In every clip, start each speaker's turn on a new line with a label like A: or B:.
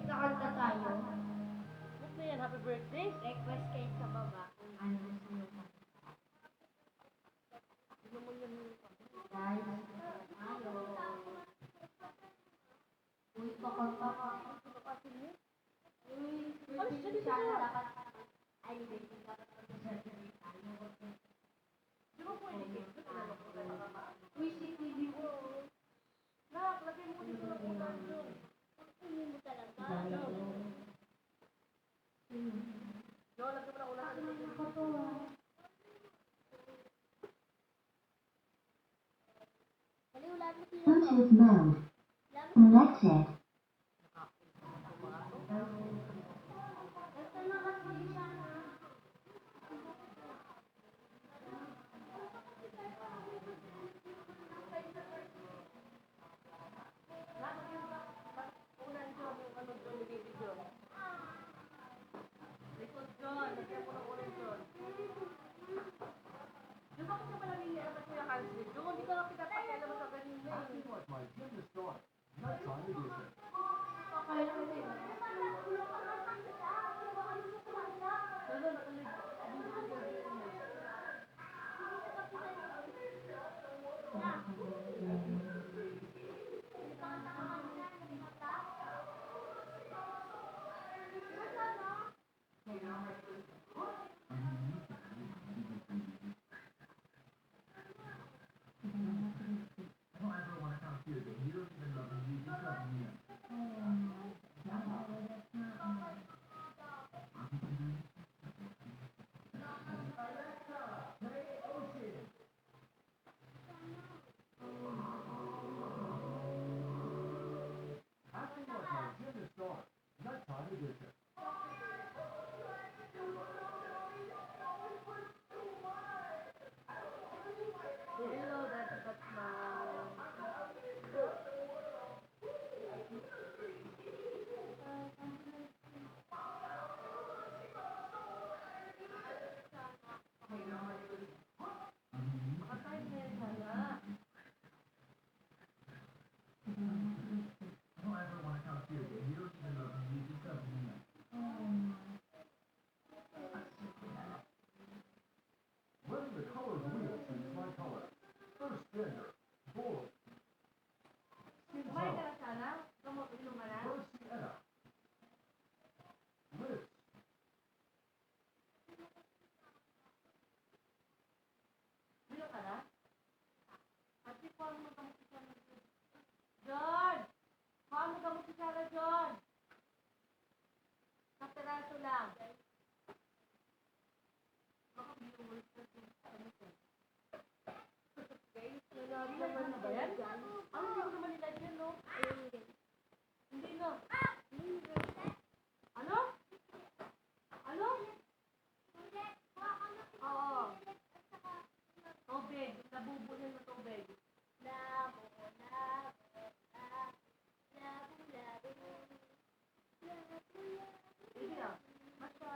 A: kakanta tayo.
B: Ano yan? Happy birthday?
A: Request kayo sa baba kung ano gusto nyo pa.
B: Ano mo yan?
A: Guys, tayo. Uy, kakanta ka.
B: Ano kasi niya?
A: Uy,
B: Ano siya dito
A: sana
B: na?
A: dapat. Ay, hindi. Dapat mag-celebrate tayo.
B: Di ba pwede dito?
A: Uy, si Queenie mo.
B: Nak, lagay mo dito na po tayo.
A: Hindi mo talaga.
B: No, lagay mo na unahan.
C: Bluetooth mode. Selected.
B: Unahan John, yung ano John, yung baby John. Likod John, lagyan mo na unahan John. Di ba kasi pala nila ang kasi yung hands with John? Di ka lang pinapakailan mo sa kanina eh.
D: My gym is starting. Nighttime edition.
B: Lalo na ulit.
D: I don't ever want to come here. The years been loving you because of me. Acting like my gym is starting. Nighttime edition.
B: Hello, that's Batman. Makatayin na yan sana.
D: I don't ever want to come here. The years been loving you because of me. Learn the color wheel choose my color. First gender. Bold. Skin
B: Kumain ka
D: tone.
B: na sana? Gamot, inom ka na?
D: First sienna. Lips.
B: Inom ka na? Ate, kuha mo gamot si Sarah. John! Kuha mo gamot si Sarah, John! Kapiraso lang. Baka viewers na si ano siya. Guys, nanalo naman na ba yan? Ang hindi ko naman nila dyan, no? Hindi na. Ano? Ano? Oo. Tubig. Nabubunan na tubig. Sige na. Basta.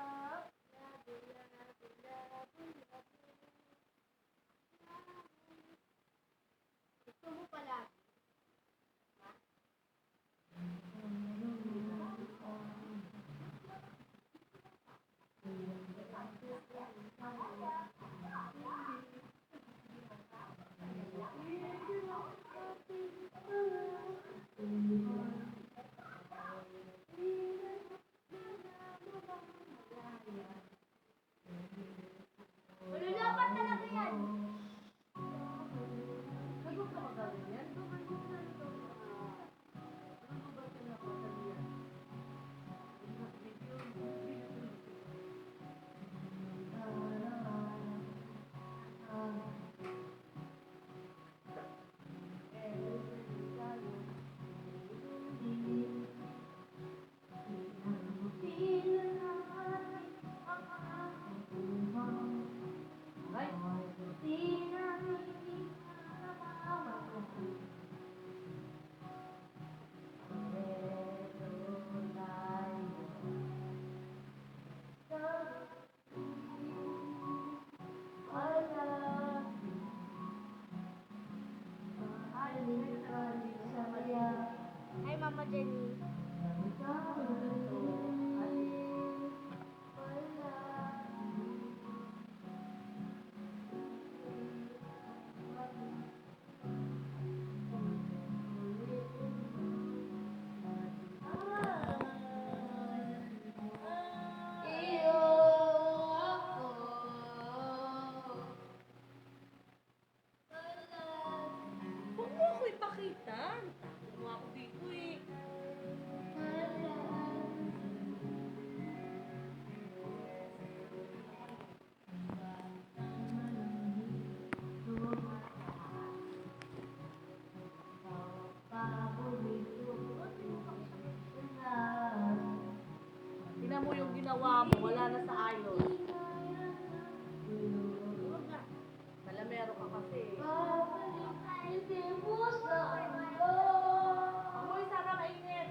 A: Gusto mo pala. Malulapat talaga yan.
B: Sagot ka magagawin yan? Sobrang gusto na ito. Ano ba siya na sabi yan?
A: Hi, Mama Jenny.
B: Huwag mo ako ipakita. Takot mo ako dito eh. Tingnan mo yung ginawa mo, wala na sa ayos. Malamero ka kasi. Amoy, sana mainit.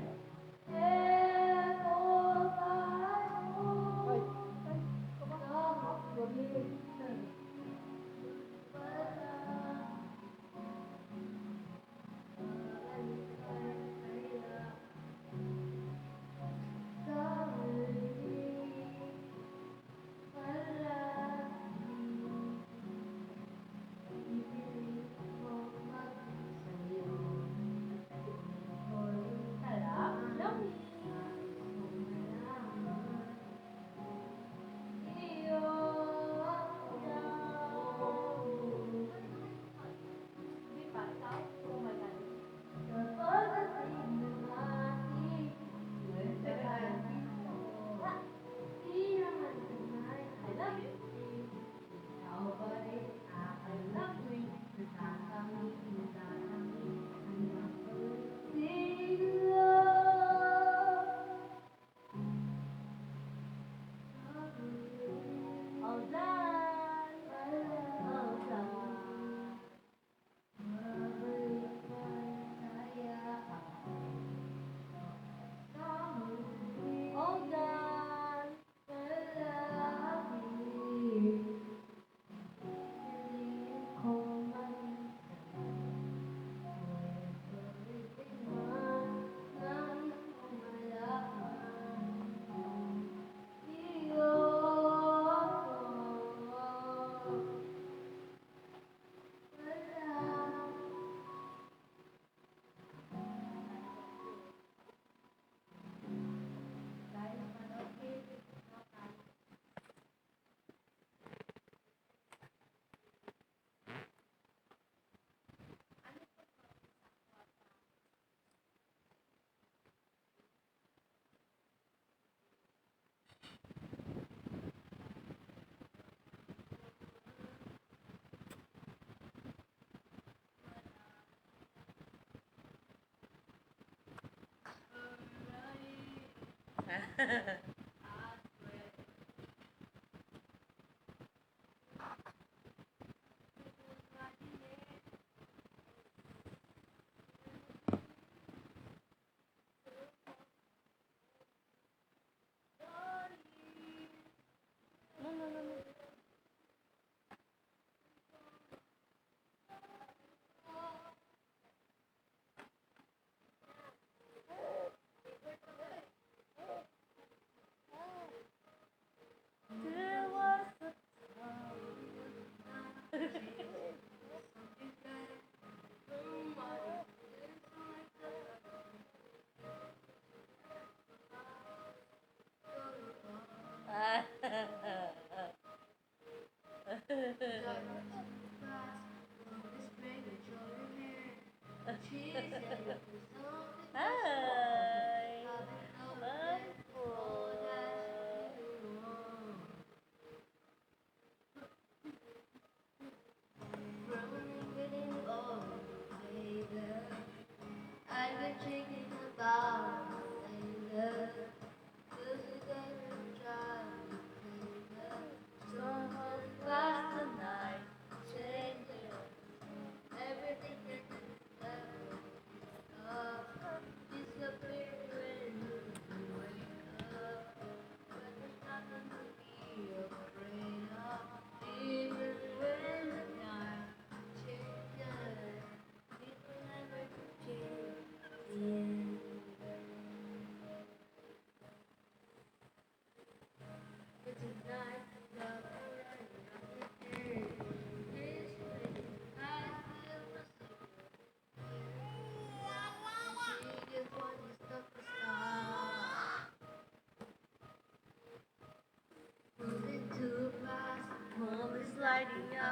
B: Hi!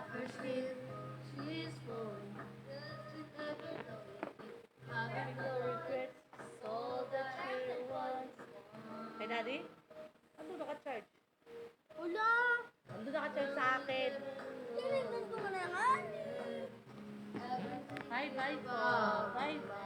B: first trip, she's flowing. Having no regrets, all that she wants. Hey, Daddy? Ano naka-charge?
A: Wala!
B: Ando naka-charge sa akin.
A: Tinignan ko na nga.
B: Bye-bye po. Bye-bye.